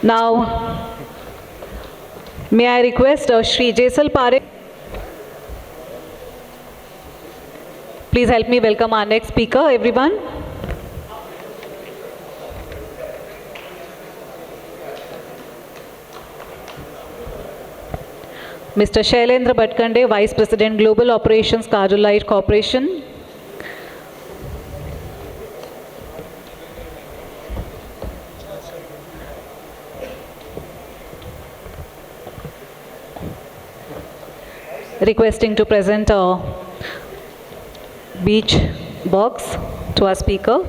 Now, may I request Shri Jaisal Parekh, please help me welcome our next speaker, everyone. Mr. Shailendra Bhatkhande, Vice President, Global Operations, Cardolite Corporation. Requesting to present a beach box to our speaker.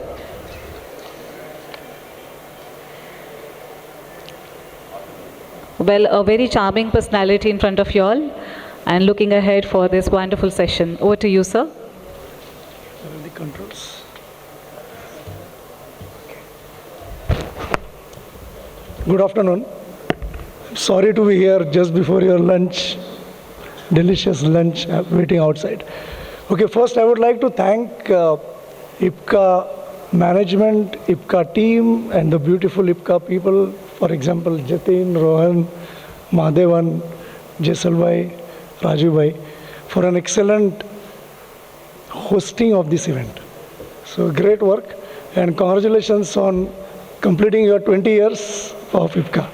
Well, a very charming personality in front of you all, and looking ahead for this wonderful session. Over to you, sir. The controls. Good afternoon. Sorry to be here just before your lunch. Delicious lunch waiting outside. Okay, first I would like to thank IPCA management, IPCA team, and the beautiful IPCA people. For example, Jatin, Rohan, Mahadevan, Jaisalbhai, Rajubhai, for an excellent hosting of this event. So great work, and congratulations on completing your 20 years of IPCA.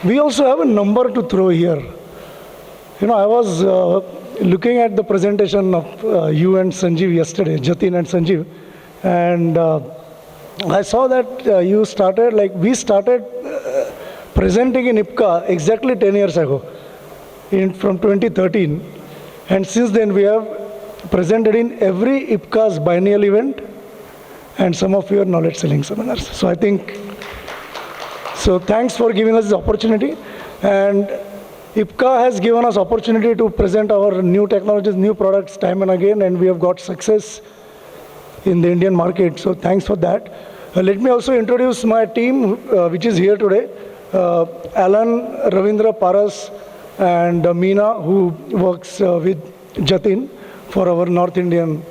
We also have a number to throw here. You know, I was looking at the presentation of you and Sanjeev yesterday, Jatin and Sanjeev, and I saw that you started, we started presenting in IPCA exactly 10 years ago, from 2013, and since then we have presented in every IPCA's biennial event and some of your knowledge selling seminars. So thanks for giving us this opportunity, and IPCA has given us opportunity to present our new technologies, new products time and again, and we have got success in the Indian market. So thanks for that. Let me also introduce my team, which is here today. Alan, Ravindra Paras, and Meena, who works with Jatin for our North Indian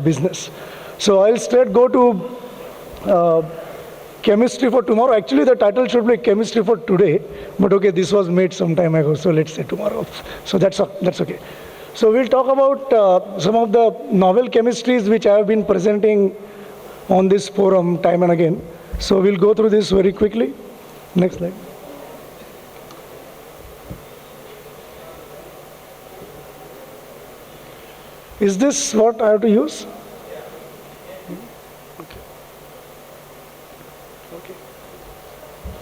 business. So I'll straight go to chemistry for tomorrow. Actually, the title should be chemistry for today, but okay, this was made some time ago, so let's say tomorrow. So that's okay. So we'll talk about some of the novel chemistries which I have been presenting on this forum time and again. So we'll go through this very quickly. Next slide. Is this what I have to use?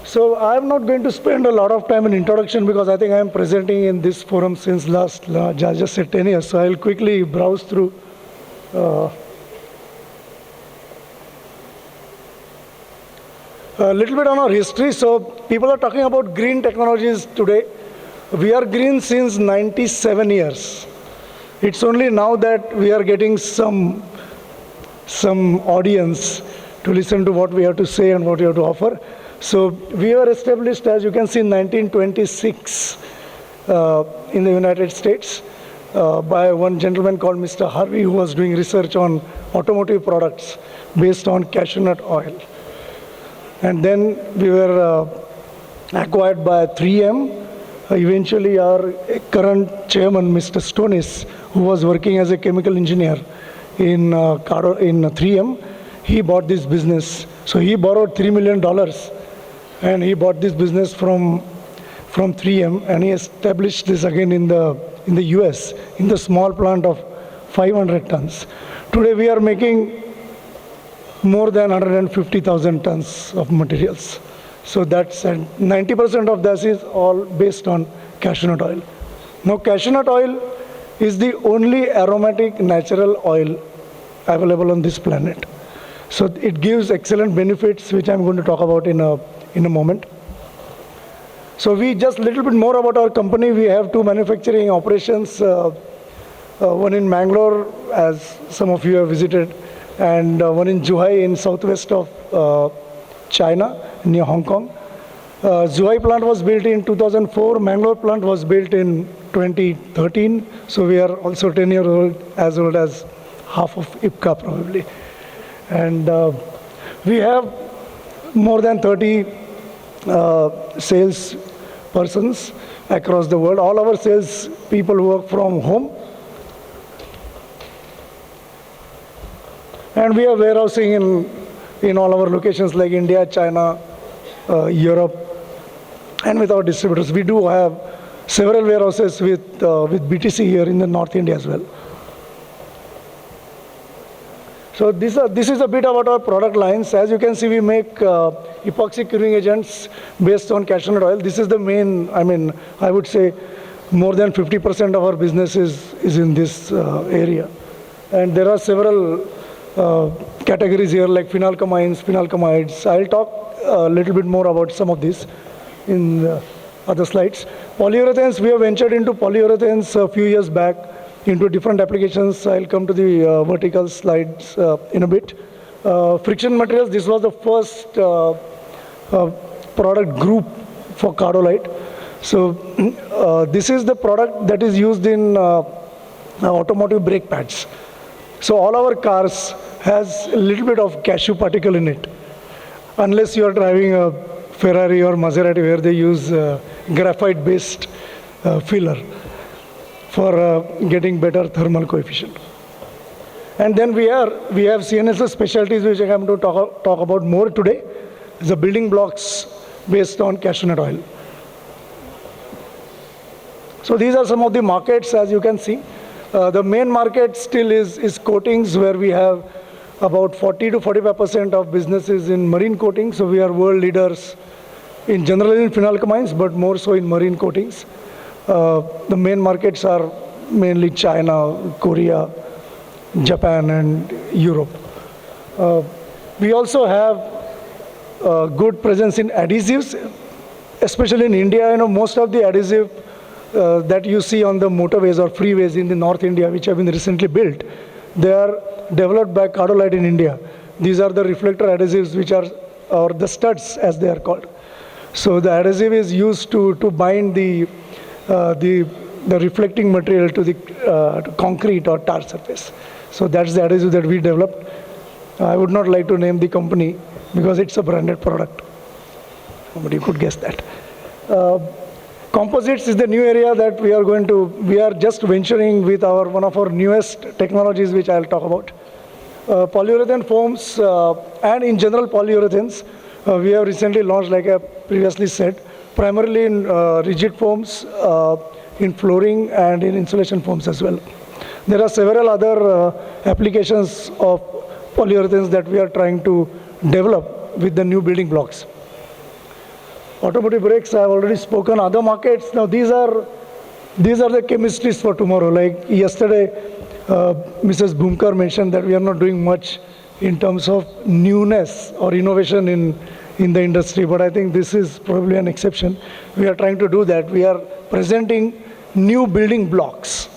So I'm not going to spend a lot of time in introduction because I think I'm presenting in this forum since I just said 10 years. So I'll quickly browse through. A little bit on our history. So people are talking about green technologies today. We are green since 97 years. It's only now that we are getting some audience to listen to what we have to say and what we have to offer. So we were established, as you can see, in 1926 in the United States by one gentleman called Mr. Harvey, who was doing research on automotive products based on cashew nut oil. And then we were acquired by 3M. Eventually our current chairman, Mr. Stonis, who was working as a chemical engineer in 3M, he bought this business. So he borrowed $3 million. And he bought this business from 3M, and he established this again in the US, in the small plant of 500 tons. Today we are making more than 150,000 tons of materials. So that's, and 90% of this is all based on cashew nut oil. Now cashew nut oil is the only aromatic natural oil available on this planet. So it gives excellent benefits, which I'm going to talk about in a moment. So we just a little bit more about our company. We have two manufacturing operations, one in Mangalore, as some of you have visited, and one in Zhuhai in southwest of China, near Hong Kong. Zhuhai plant was built in 2004. Mangalore plant was built in 2013. So we are also 10 years old as half of IPCA probably. And we have more than 30 sales persons across the world. All our sales people work from home. And we are warehousing in all our locations like India, China, Europe, and with our distributors. We do have several warehouses with BTC here in the North India as well. So this is a bit about our product lines. As you can see, we make epoxy curing agents based on cashew nut oil. This is the main, I would say more than 50% of our business is in this area. And there are several categories here like phenylcamines, phenylcamides. I'll talk a little bit more about some of these in other slides. Polyurethanes, we have ventured into polyurethanes a few years back into different applications. I'll come to the vertical slides in a bit. Friction materials, this was the first product group for Cardolite. So this is the product that is used in automotive brake pads. So all our cars has a little bit of cashew particle in it, unless you are driving a Ferrari or Maserati where they use graphite-based filler for getting better thermal coefficient. And then we have CNSL specialties, which I am going to talk about more today. The building blocks based on cashew nut oil. So these are some of the markets, as you can see. The main market still is coatings, where we have about 40 to 45% of businesses in marine coatings. So we are world leaders in general in phenylcamines, but more so in marine coatings. The main markets are mainly China, Korea, Japan, and Europe. We also have good presence in adhesives, especially in India. Most of the adhesive that you see on the motorways or freeways in the North India, which have been recently built, they are developed by Cardolite in India. These are the reflector adhesives, which are, or the studs as they are called. So the adhesive is used to bind the reflecting material to the to concrete or tar surface. So that's the adhesive that we developed. I would not like to name the company because it's a branded product, but you could guess that. Composites is the new area that we are just venturing with one of our newest technologies, which I'll talk about. Polyurethane foams and in general polyurethanes, we have recently launched, like I previously said, primarily in rigid foams, in flooring and in insulation foams as well. There are several other applications of polyurethanes that we are trying to develop with the new building blocks. Automotive brakes, I have already spoken. Other markets, now these are the chemistries for tomorrow. Like yesterday, Mrs. Bhumkar mentioned that we are not doing much in terms of newness or innovation in the industry, but I think this is probably an exception. We are trying to do that. We are presenting new building blocks,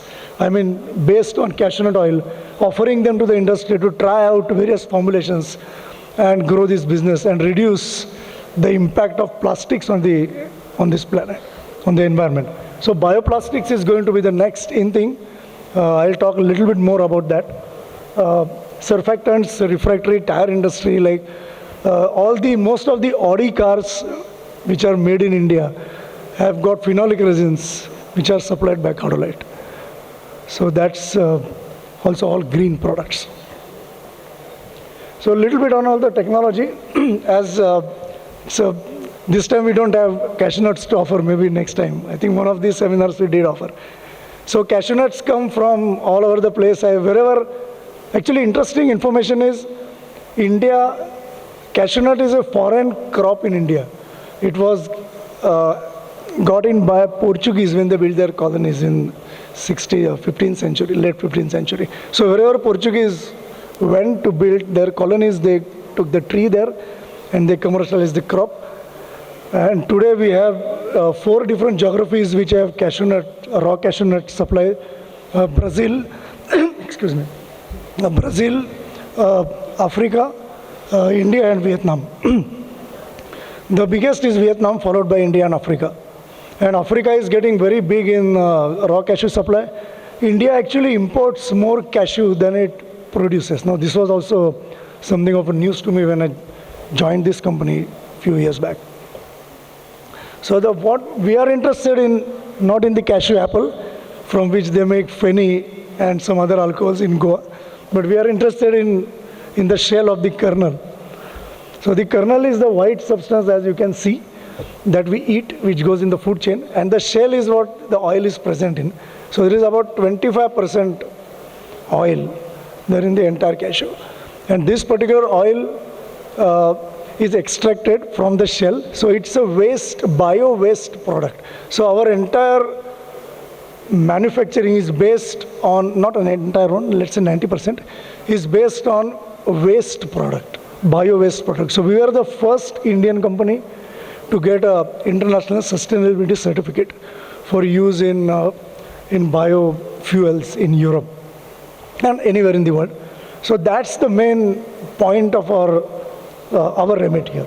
based on cashew nut oil, offering them to the industry to try out various formulations and grow this business and reduce the impact of plastics on this planet, on the environment. So bioplastics is going to be the next in thing. I'll talk a little bit more about that. Surfactants, refractory tire industry, like most of the Audi cars which are made in India have got phenolic resins which are supplied by Cardolite. So that's also all green products. So a little bit on all the technology. So this time we don't have cashew nuts to offer, maybe next time. I think one of these seminars we did offer. So cashew nuts come from all over the place. Actually interesting information is India, cashew nut is a foreign crop in India. It was got in by Portuguese when they built their colonies in 15th century, late 15th century. So wherever Portuguese went to build their colonies, they took the tree there and they commercialized the crop. And today we have 4 different geographies which have cashew nut, raw cashew nut supply. Brazil, excuse me, Brazil, Africa, India and Vietnam. The biggest is Vietnam, followed by India and Africa. And Africa is getting very big in raw cashew supply. India actually imports more cashew than it produces. Now this was also something of a news to me when I joined this company a few years back. So what we are interested in, not in the cashew apple, from which they make fenny and some other alcohols in Goa, but we are interested in the shell of the kernel. So the kernel is the white substance, as you can see, that we eat, which goes in the food chain, and the shell is what the oil is present in. So there is about 25% oil there in the entire cashew. And this particular oil is extracted from the shell. So it's a bio-waste product. So our entire manufacturing is based on, not an entire one, let's say 90%, is based on waste product, bio-waste product. So we are the first Indian company to get an international sustainability certificate for use in biofuels in Europe and anywhere in the world. So that's the main point of our remit here.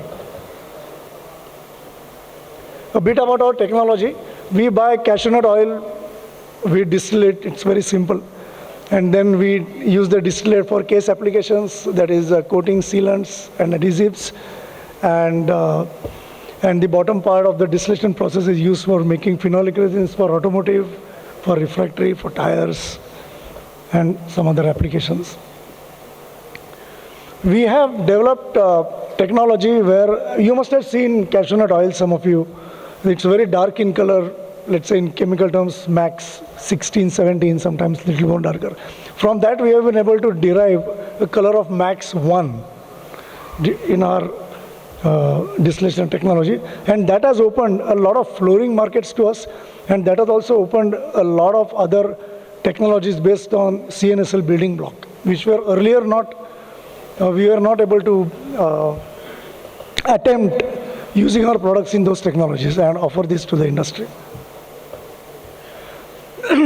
A bit about our technology. We buy cashew nut oil, we distill it, it's very simple. And then we use the distillate for case applications, that is coating sealants and adhesives. And the bottom part of the distillation process is used for making phenolic resins for automotive, for refractory, for tires, and some other applications. We have developed technology where you must have seen cashew nut oil, some of you. It's very dark in color, let's say in chemical terms, max 16, 17, sometimes a little more darker. From that, we have been able to derive a color of max 1 in our distillation technology. And that has opened a lot of flooring markets to us. And that has also opened a lot of other technologies based on CNSL building block, which were earlier we were not able to attempt using our products in those technologies and offer this to the industry.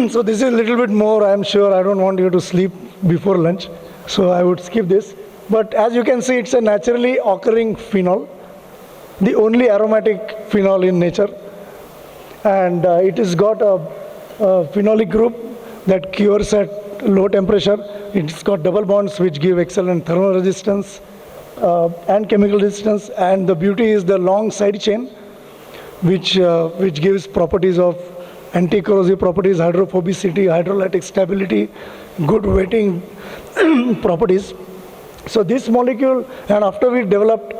So this is a little bit more, I'm sure I don't want you to sleep before lunch, so I would skip this. But as you can see, it's a naturally occurring phenol, the only aromatic phenol in nature. And it has got a phenolic group that cures at low temperature. It's got double bonds which give excellent thermal resistance and chemical resistance. And the beauty is the long side chain, which gives properties of anti-corrosive properties, hydrophobicity, hydrolytic stability, good wetting properties. So this molecule, and after we developed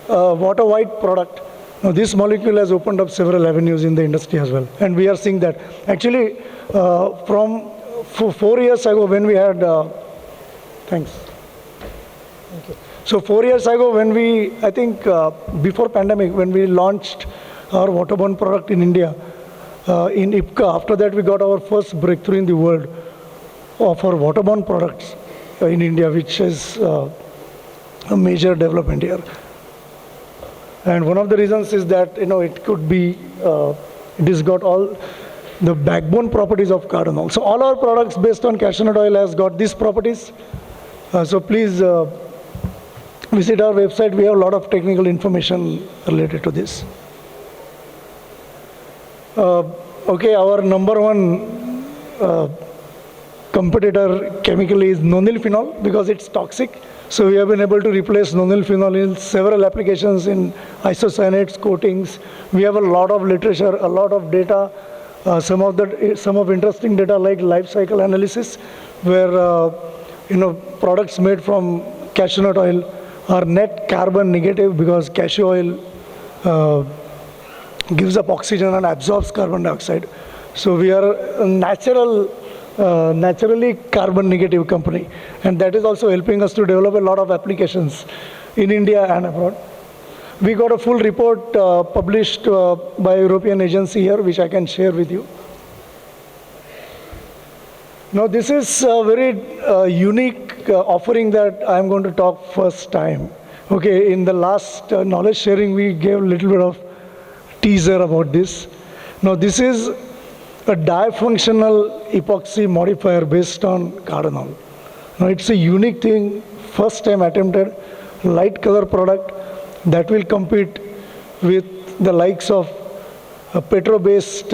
water white product, now this molecule has opened up several avenues in the industry as well. And we are seeing that. Actually, from 4 years ago when we had, thanks. Thank you. So 4 years ago when we, I think before pandemic, when we launched our waterborne product in India, in IPCA, after that we got our first breakthrough in the world of our waterborne products in India, which is a major development here. And one of the reasons is that, it could be, it has got all the backbone properties of cardinal. So all our products based on cashew nut oil has got these properties. So please visit our website. We have a lot of technical information related to this. Okay, our number one competitor chemically is nonyl phenol because it's toxic. So we have been able to replace nonyl phenol in several applications in isocyanates, coatings. We have a lot of literature, a lot of data, some of interesting data like life cycle analysis, where products made from cashew nut oil are net carbon negative because cashew oil gives up oxygen and absorbs carbon dioxide. So we are a naturally carbon negative company, and that is also helping us to develop a lot of applications in India and abroad. We got a full report published by a European agency here, which I can share with you. Now this is a very unique offering that I'm going to talk first time. Okay, in the last knowledge sharing, we gave a little bit of teaser about this. Now this is a difunctional epoxy modifier based on cardinal. Now it's a unique thing, first time attempted, light color product that will compete with the likes of petro-based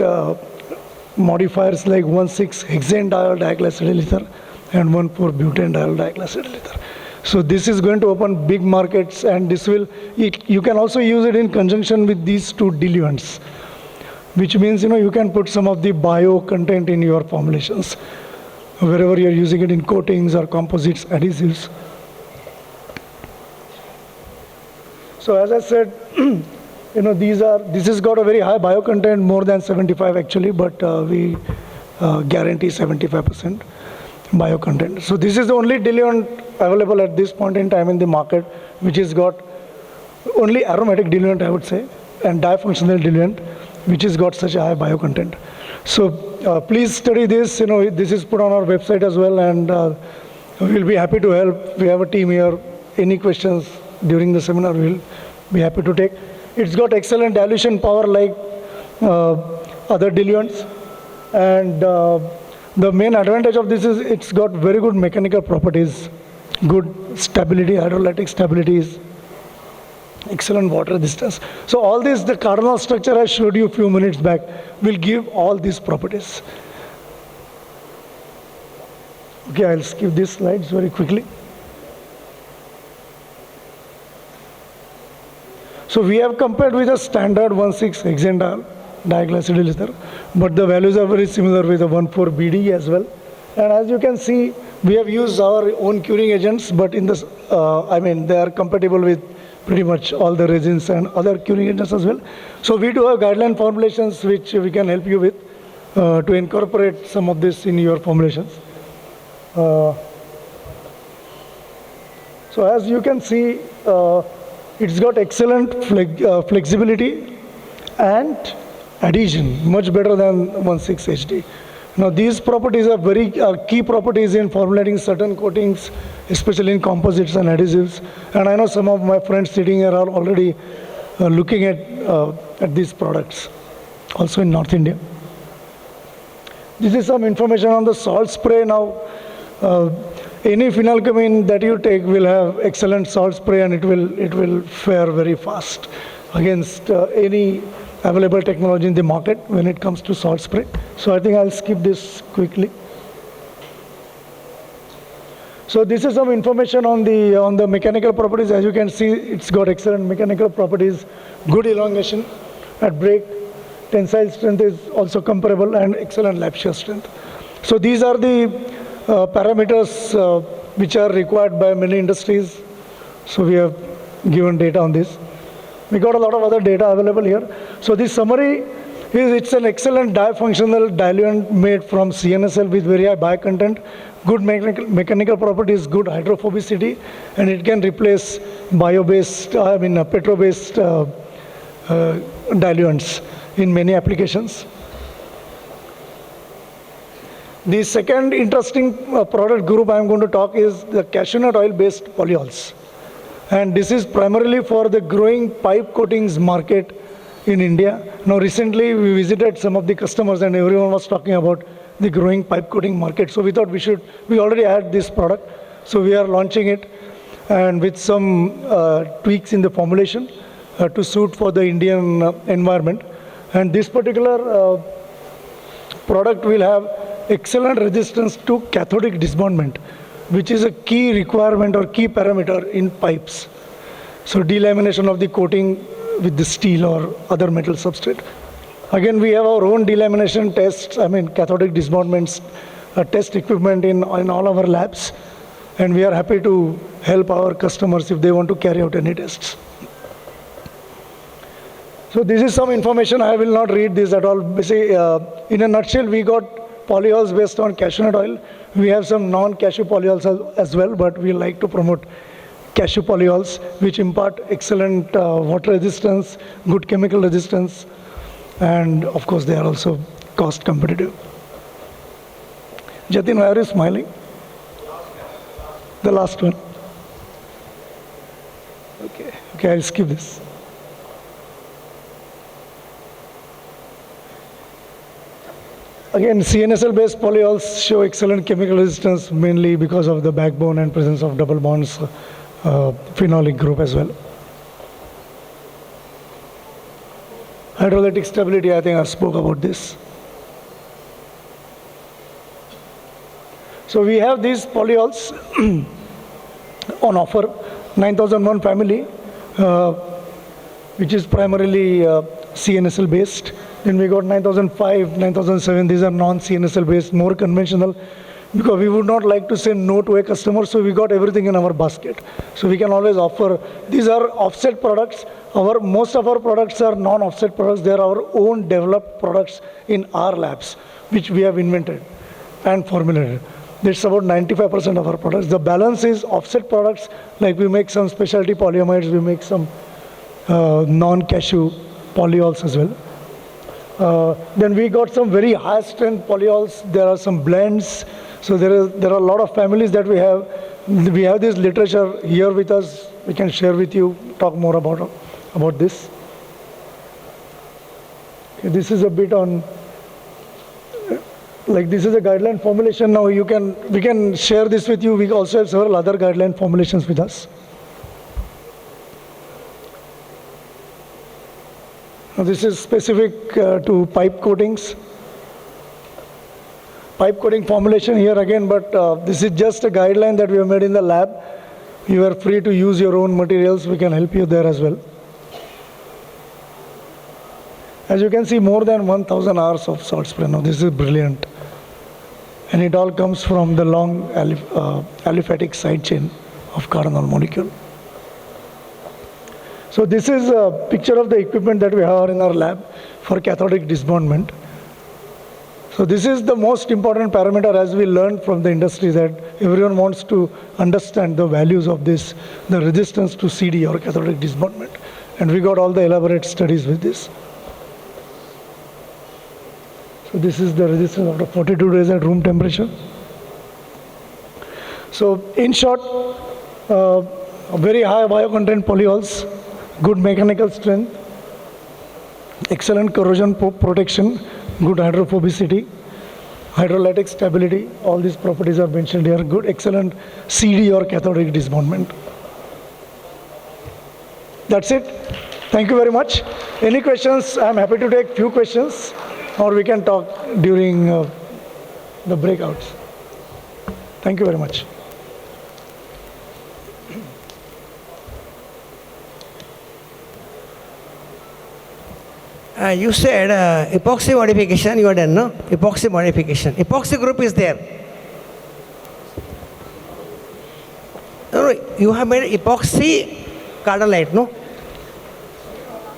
modifiers like 1,6-hexane-diol-diglycidyl ether and 1,4-butane-diol-diglycidyl ether. So this is going to open big markets, and you can also use it in conjunction with these two diluents, which means, you can put some of the bio content in your formulations, wherever you're using it in coatings or composites, adhesives. So as I said, this has got a very high bio content, more than 75 actually, but we guarantee 75% bio content. So this is the only diluent available at this point in time in the market, which has got only aromatic diluent, I would say, and difunctional diluent, which has got such a high bio content. So please study this. This is put on our website as well, and we'll be happy to help. We have a team here. Any questions during the seminar, we'll be happy to take. It's got excellent dilution power like other diluents, and the main advantage of this is it's got very good mechanical properties, good stability, hydrolytic stabilities, excellent water resistance. So all this, the cardinal structure I showed you a few minutes back, will give all these properties. Okay, I'll skip these slides very quickly. So we have compared with a standard 1,6-hexanediol diglycidyl ether, but the values are very similar with the 1,4-BD as well. And as you can see, we have used our own curing agents, but in this, they are compatible with pretty much all the resins and other curing agents as well. So we do have guideline formulations which we can help you with to incorporate some of this in your formulations. So as you can see, it's got excellent flexibility and adhesion, much better than 1,6-HD. Now these properties are very key properties in formulating certain coatings, especially in composites and adhesives. And I know some of my friends sitting here are already looking at these products, also in North India. This is some information on the salt spray. Now, any phenolcomine that you take will have excellent salt spray, and it will fare very fast against any available technology in the market when it comes to salt spray. So I think I'll skip this quickly. So this is some information on the mechanical properties. As you can see, it's got excellent mechanical properties, good elongation at break, tensile strength is also comparable, and excellent lap shear strength. So these are the parameters which are required by many industries. So we have given data on this. We got a lot of other data available here. So the summary is it's an excellent difunctional diluent made from CNSL with very high bi content, good mechanical properties, good hydrophobicity, and it can replace bio-based, petro-based diluents in many applications. The second interesting product group I'm going to talk is the cashew nut oil-based polyols. And this is primarily for the growing pipe coatings market in India. Now recently we visited some of the customers and everyone was talking about the growing pipe coating market. So we thought we already had this product. So we are launching it, and with some tweaks in the formulation to suit for the Indian environment. And this particular product will have excellent resistance to cathodic disbondment, which is a key requirement or key parameter in pipes. So delamination of the coating with the steel or other metal substrate. Again, we have our own delamination tests, cathodic disbondments, test equipment in all our labs. And we are happy to help our customers if they want to carry out any tests. So this is some information. I will not read this at all. Basically, in a nutshell, we got polyols based on cashew nut oil. We have some non-cashew polyols as well, but we like to promote cashew polyols, which impart excellent water resistance, good chemical resistance, and of course they are also cost competitive. Jatin, why are you smiling? The last one. Okay, I'll skip this. Again, CNSL-based polyols show excellent chemical resistance, mainly because of the backbone and presence of double bonds, phenolic group as well. Hydrolytic stability, I think I spoke about this. So we have these polyols on offer. 9001 family, which is primarily CNSL based. Then we got 9005, 9007, these are non-CNSL based, more conventional, because we would not like to say no to a customer, so we got everything in our basket. So we can always offer, these are offset products. Most of our products are non-offset products. They are our own developed products in our labs, which we have invented and formulated. That's about 95% of our products. The balance is offset products, like we make some specialty polyamides, we make some non-cashew polyols as well. Then we got some very high strength polyols. There are some blends. So there are a lot of families that we have. We have this literature here with us. We can share with you, talk more about this. Okay, this is a bit on, like this is a guideline formulation. Now we can share this with you. We also have several other guideline formulations with us. Now this is specific to pipe coatings. Pipe coating formulation here again, but this is just a guideline that we have made in the lab. You are free to use your own materials. We can help you there as well. As you can see, more than 1,000 hours of salt spray. Now this is brilliant. And it all comes from the long aliphatic side chain of cardinal molecule. So this is a picture of the equipment that we have in our lab for cathodic disbondment. So this is the most important parameter, as we learned from the industry, that everyone wants to understand the values of this, the resistance to CD or cathodic disbondment. And we got all the elaborate studies with this. So this is the resistance after 42 days at room temperature. So in short, very high biocontent polyols, good mechanical strength, excellent corrosion protection, good hydrophobicity, hydrolytic stability, all these properties are mentioned here, good, excellent CD or cathodic disbondment. That's it. Thank you very much. Any questions? I'm happy to take few questions, or we can talk during the breakouts. Thank you very much. You said epoxy modification you are done, no? Epoxy modification. Epoxy group is there. No, you have made epoxy cardolite, no?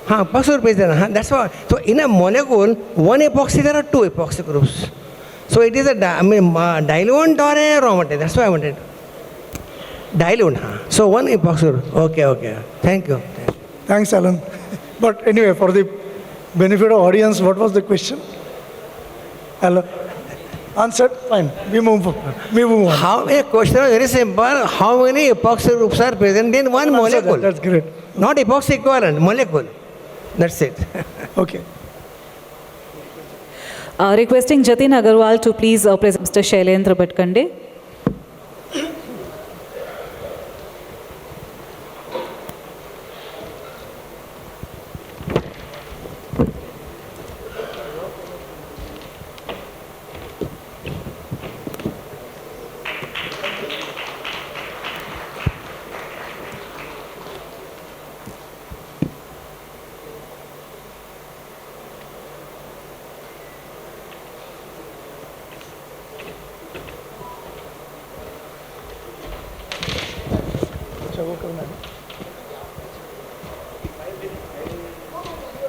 Epoxy group is there. That's why. So in a molecule, one epoxy, there are two epoxy groups. So it is a diluent or a raw material. That's why I wanted. Diluent. So one epoxy group. Okay. Thank you. Thanks, Alan. But anyway, for the benefit of audience, what was the question? Hello. Answered? Fine. We move on. How a question is very simple. How many epoxy groups are present in one molecule? That's great. Not epoxy equivalent, molecule. That's it. Okay. Requesting Jatin Agarwal to please present Mr. Shailendra Bhatkhande.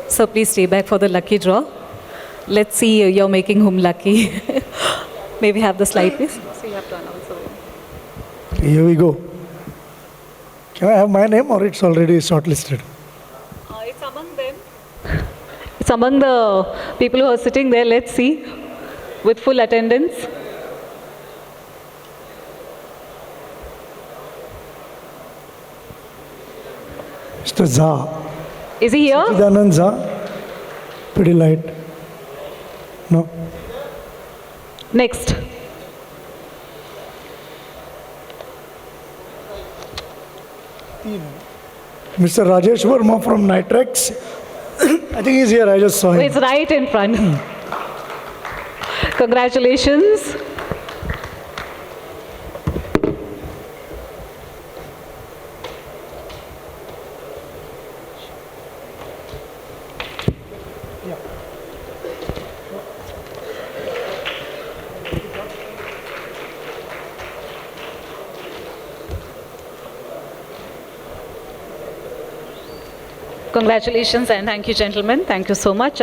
So please stay back for the lucky draw. Let's see you're making whom lucky. May we have the slide, please? So you have to announce already. Here we go. Can I have my name, or it's already shortlisted? It's among them. It's among the people who are sitting there. Let's see. With full attendance. Mr. Zha. Is he here? Sachidanand Zha. Pretty light. No. Next. Mr. Rajesh Verma from Nitrex. I think he's here. I just saw him. It's right in front. Congratulations. Congratulations and thank you, gentlemen. Thank you so much.